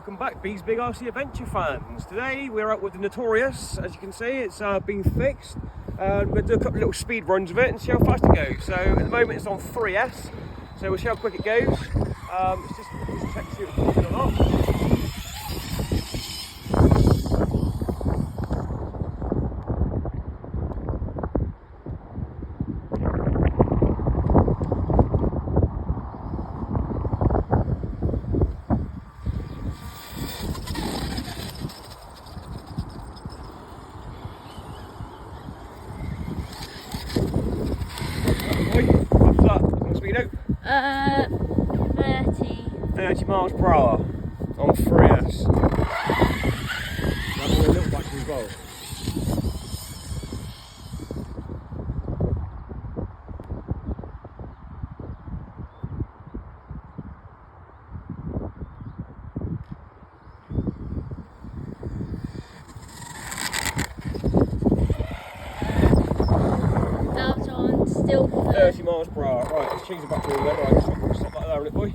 Welcome back, B's Big RC Adventure fans. Today we're out with the Notorious. As you can see, it's been fixed. We're going to do a couple of little speed runs of it and see how fast it goes. So at the moment it's on 3S, so we'll see how quick it goes. Let's just check to see if it's working or not. What's that? On speed out? 30 miles per hour on 3S. That's a little battery as well. That's on still 30 miles per hour. Right, let's change the battery over there. Right, stop that there, boy.